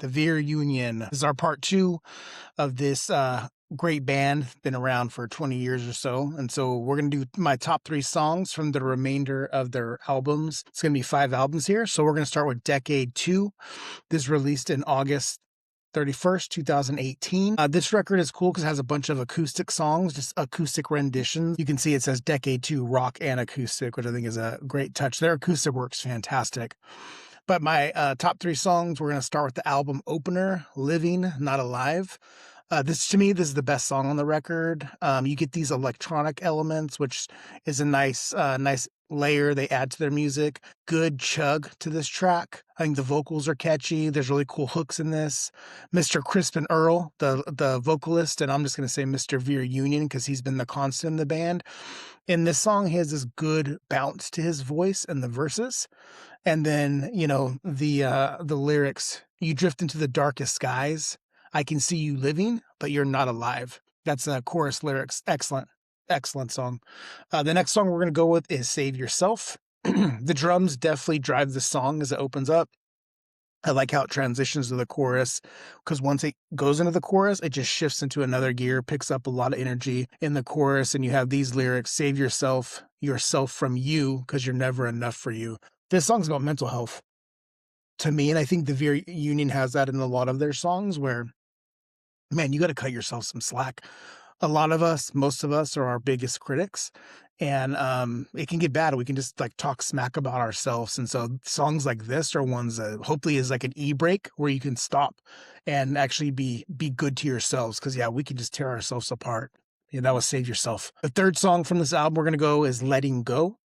the Veer Union. This is our part two of this great band. Been around for 20 years or so. And so we're going to do my top three songs from the remainder of their albums. It's going to be 5 albums here. So we're going to start with Decade 2. This released in August 31st, 2018. This record is cool because it has a bunch of acoustic songs, just acoustic renditions. You can see it says Decade 2 Rock and Acoustic, which I think is a great touch. Their acoustic work's fantastic. But my top three songs, we're going to start with the album opener, Living, Not Alive. To me, this is the best song on the record. You get these electronic elements, which is a nice layer they add to their music. Good chug to this track. I think the vocals are catchy. There's really cool hooks in this. Mr. Crispin Earl, the vocalist, and I'm just going to say Mr. Veer Union because he's been the constant in the band. In this song, he has this good bounce to his voice and the verses. And then, the lyrics, you drift into the darkest skies. I can see you living, but you're not alive. That's chorus lyrics. Excellent. Excellent song. The next song we're going to go with is Save Yourself. The drums definitely drive the song as it opens up. I like how it transitions to the chorus because once it goes into the chorus, it just shifts into another gear, picks up a lot of energy in the chorus. And you have these lyrics, save yourself from you because you're never enough for you. This song's about mental health to me. And I think the Veer Union has that in a lot of their songs where, man, you got to cut yourself some slack. A lot of us, most of us are our biggest critics, and it can get bad. We can just talk smack about ourselves. And so songs like this are ones that hopefully is like an e-break where you can stop and actually be good to yourselves. Cause we can just tear ourselves apart. Yeah, that was Save Yourself. The third song from this album we're going to go is Letting Go.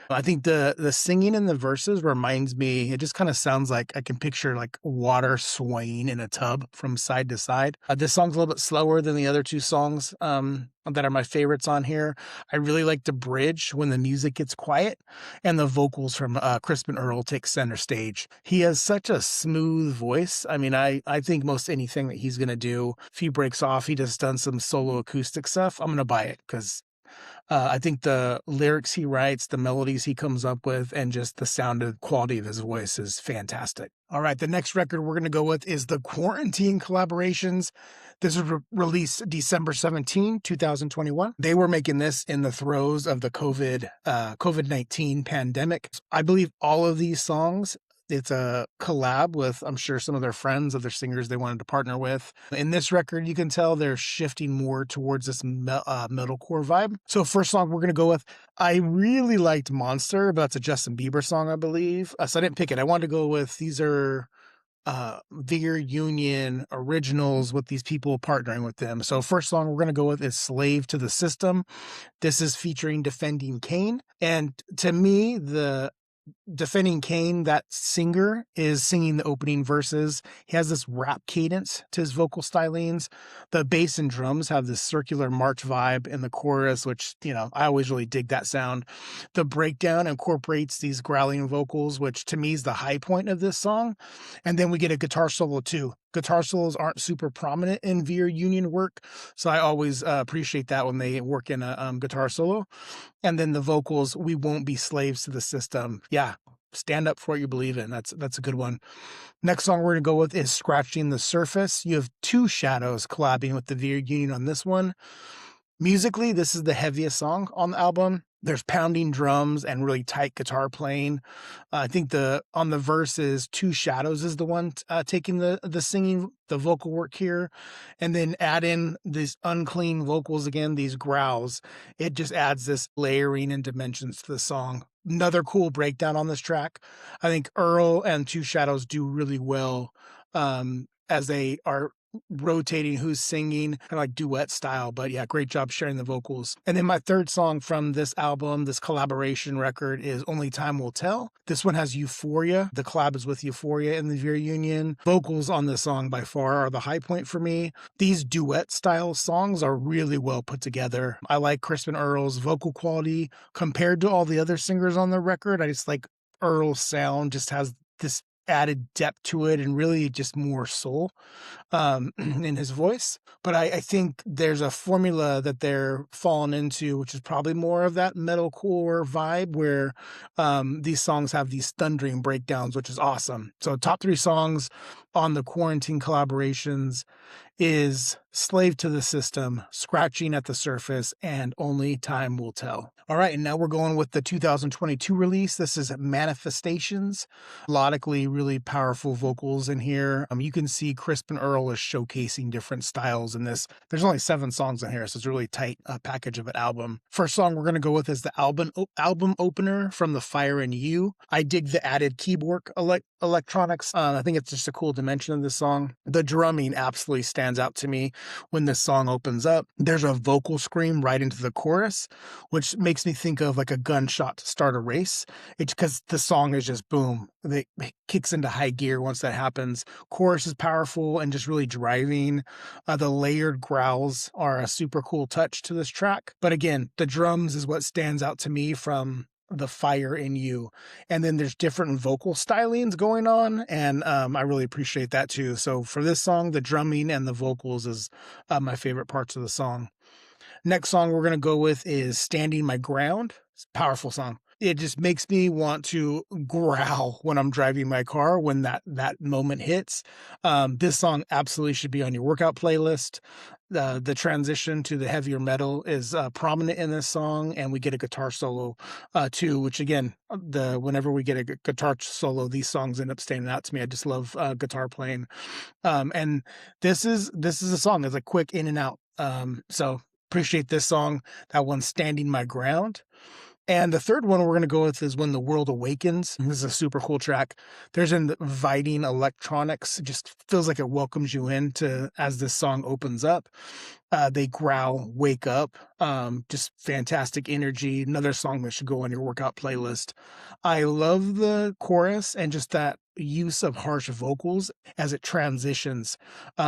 I think the singing in the verses reminds me, it just kind of sounds like I can picture like water swaying in a tub from side to side. This song's a little bit slower than the other two songs that are my favorites on here. I really like the bridge when the music gets quiet and the vocals from Crispin Earl take center stage. He has such a smooth voice. I mean, I think most anything that he's going to do, if he breaks off, he just done some solo acoustic stuff, I'm going to buy it because I think the lyrics he writes, the melodies he comes up with, and just the sound and quality of his voice is fantastic. All right, the next record we're going to go with is the Quarantine Collaborations. This was released December 17, 2021. They were making this in the throes of the COVID-19 pandemic. I believe all of these songs, it's a collab with, I'm sure, some of their friends, other singers they wanted to partner with. In this record, you can tell they're shifting more towards this metalcore vibe. So first song we're going to go with, I really liked Monster, but it's a Justin Bieber song, I believe. So I didn't pick it. I wanted to go with, these are Veer Union originals with these people partnering with them. So first song we're going to go with is Slave to the System. This is featuring Defending Kane. And to me, the Defending Kane, that singer, is singing the opening verses. He has this rap cadence to his vocal stylings. The bass and drums have this circular march vibe in the chorus, which, I always really dig that sound. The breakdown incorporates these growling vocals, which to me is the high point of this song. And then we get a guitar solo too. Guitar solos aren't super prominent in Veer Union work, so I always appreciate that when they work in a guitar solo. And then the vocals, we won't be slaves to the system. Yeah, stand up for what you believe in. That's a good one. Next song we're going to go with is Scratching the Surface. You have Two Shadows collabing with the Veer Union on this one. Musically, this is the heaviest song on the album. There's pounding drums and really tight guitar playing. I think on the verses, Two Shadows is the one taking the singing, the vocal work here. And then add in these unclean vocals again, these growls. It just adds this layering and dimensions to the song. Another cool breakdown on this track. I think Earl and Two Shadows do really well as they are rotating who's singing, kind of like duet style. But yeah, great job sharing the vocals. And then my third song from this album, this collaboration record, is Only Time Will Tell. This one has Euphoria. The collab is with Euphoria in the Veer Union. Vocals on this song by far are the high point for me. These duet style songs are really well put together. I like Crispin Earl's vocal quality compared to all the other singers on the record. I just like Earl's sound, just has this added depth to it and really just more soul in his voice. But I think there's a formula that they're falling into, which is probably more of that metalcore vibe where these songs have these thundering breakdowns, which is awesome. So top three songs, on the quarantine collaborations is Slave to the System, Scratching at the Surface, and Only Time Will Tell. All right, and now we're going with the 2022 release. This is Manifestations. Melodically, really powerful vocals in here. You can see Crispin Earl is showcasing different styles in this. There's only 7 songs in here, so it's a really tight package of an album. First song we're going to go with is the album opener from The Fire in You. I dig the added keyboard electronics. I think it's just a cool dimension of this song. The drumming absolutely stands out to me when this song opens up. There's a vocal scream right into the chorus, which makes me think of like a gunshot to start a race. It's because the song is just boom. It kicks into high gear once that happens. Chorus is powerful and just really driving. The layered growls are a super cool touch to this track. But again, the drums is what stands out to me from The Fire in You. And then there's different vocal stylings going on, and I really appreciate that too. So for this song, the drumming and the vocals is my favorite parts of the song. Next song we're going to go with is Standing My Ground. It's a powerful song. It just makes me want to growl when I'm driving my car when that moment hits. This song absolutely should be on your workout playlist. The transition to the heavier metal is prominent in this song, and we get a guitar solo too, which again, whenever we get a guitar solo, these songs end up standing out to me. I just love guitar playing. And this is a song that's a quick in and out. So appreciate this song. That one's Standing My Ground. And the third one we're going to go with is When the World Awakens. This is a super cool track. There's inviting electronics. It just feels like it welcomes you in as this song opens up. They growl, wake up. Just fantastic energy. Another song that should go on your workout playlist. I love the chorus and just that use of harsh vocals as it transitions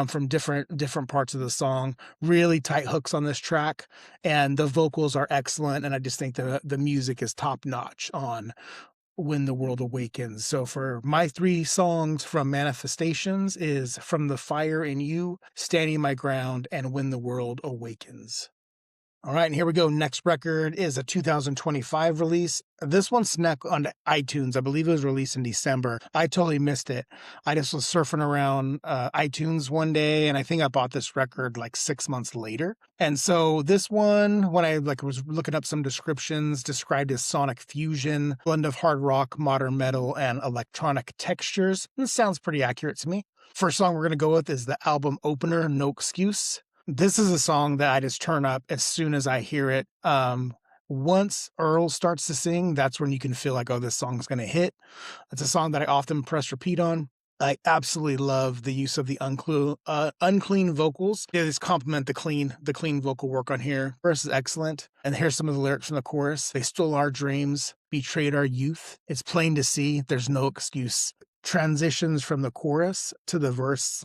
from different parts of the song. Really tight hooks on this track, and the vocals are excellent. And I just think the music is top notch on When the World Awakens. So for my 3 songs from Manifestations is From the Fire in You, Standing My Ground, and When the World Awakens. All right, and here we go. Next record is a 2025 release. This one snuck onto iTunes. I believe it was released in December. I totally missed it. I just was surfing around iTunes one day, and I think I bought this record like 6 months later. And so this one, when I was looking up some descriptions, described as sonic fusion, blend of hard rock, modern metal, and electronic textures. This sounds pretty accurate to me. First song we're going to go with is the album opener, No Excuse. This is a song that I just turn up as soon as I hear it. Once Earl starts to sing, that's when you can feel like, oh, this song's going to hit. It's a song that I often press repeat on. I absolutely love the use of the unclean vocals. They just complement the clean vocal work on here. Verse is excellent. And here's some of the lyrics from the chorus. They stole our dreams, betrayed our youth. It's plain to see there's no excuse. Transitions from the chorus to the verse,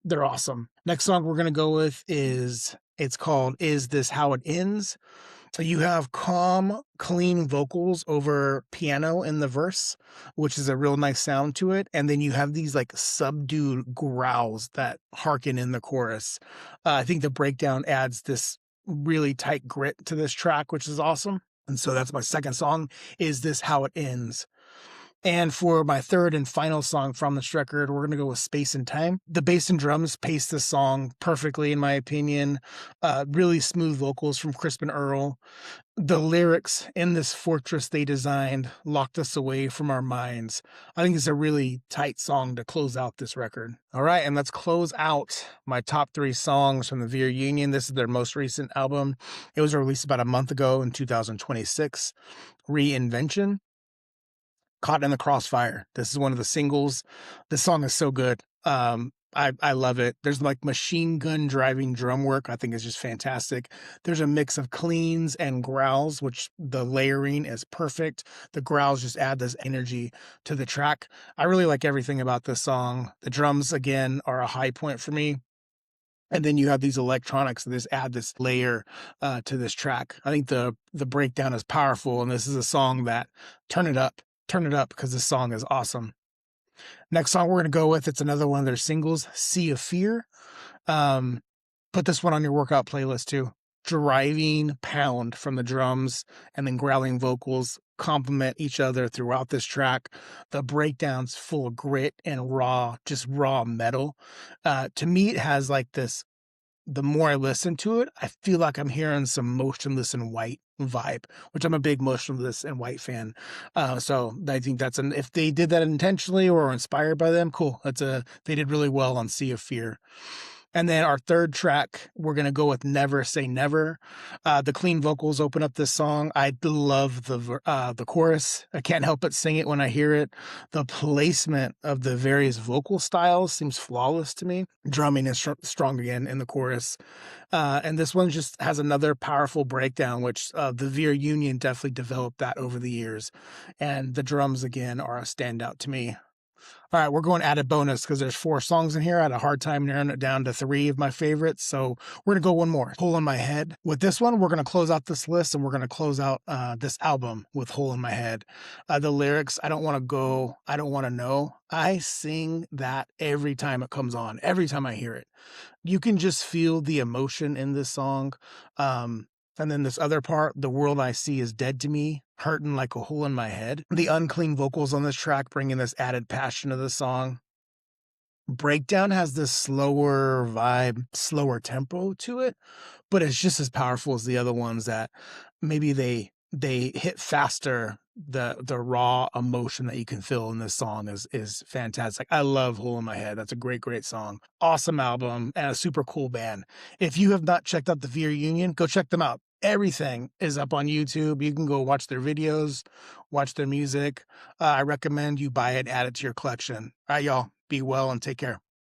they're awesome. Next song we're going to go with it's called Is This How It Ends? So you have calm, clean vocals over piano in the verse, which is a real nice sound to it. And then you have these like subdued growls that harken in the chorus. I think the breakdown adds this really tight grit to this track, which is awesome. And so that's my second song, Is This How It Ends? And for my third and final song from this record, we're going to go with Space and Time. The bass and drums pace this song perfectly, in my opinion. Really smooth vocals from Crispin Earl. The lyrics, in this fortress they designed, locked us away from our minds. I think it's a really tight song to close out this record. All right, and let's close out my top 3 songs from the Veer Union. This is their most recent album. It was released about a month ago in 2026. Reinvention. Caught in the Crossfire. This is one of the singles. This song is so good. I love it. There's like machine gun driving drum work. I think is just fantastic. There's a mix of cleans and growls, which the layering is perfect. The growls just add this energy to the track. I really like everything about this song. The drums, again, are a high point for me. And then you have these electronics that just add this layer to this track. I think the breakdown is powerful, and this is a song that turn it up because this song is awesome. Next song we're going to go with, it's another one of their singles, Sea of Fear. Put this one on your workout playlist too. driving pound from the drums and then growling vocals complement each other throughout this track. The breakdowns full of grit and raw, just raw metal. To me, it has like this, the more I listen to it, I feel like I'm hearing some Motionless in White vibe, which I'm a big Motionless in White fan. So I think that's an, if they did that intentionally or inspired by them, cool. They did really well on Sea of Fear. And then our third track, we're gonna go with Never Say Never. The clean vocals open up this song. I love the chorus. I can't help but sing it when I hear it. The placement of the various vocal styles seems flawless to me. Drumming is strong again in the chorus. And this one just has another powerful breakdown, which the Veer Union definitely developed that over the years. And the drums again are a standout to me. All right, we're going added bonus because there's 4 songs in here. I had a hard time narrowing it down to 3 of my favorites. So we're going to go one more, Hole in My Head. With this one, we're going to close out this list and we're going to close out this album with Hole in My Head. The lyrics, I don't want to go, I don't want to know. I sing that every time it comes on, every time I hear it. You can just feel the emotion in this song. And then this other part, the world I see is dead to me, hurting like a hole in my head. The unclean vocals on this track bringing this added passion to the song. Breakdown has this slower vibe, slower tempo to it, but it's just as powerful as the other ones that maybe they hit faster. The raw emotion that you can feel in this song is fantastic. I love Hole in My Head. That's a great song. Awesome album and a super cool band. If you have not checked out the Veer Union, go check them out. Everything is up on YouTube. You can go watch their videos, watch their music. I recommend you buy it, add it to your collection. All right, y'all. Be well and take care.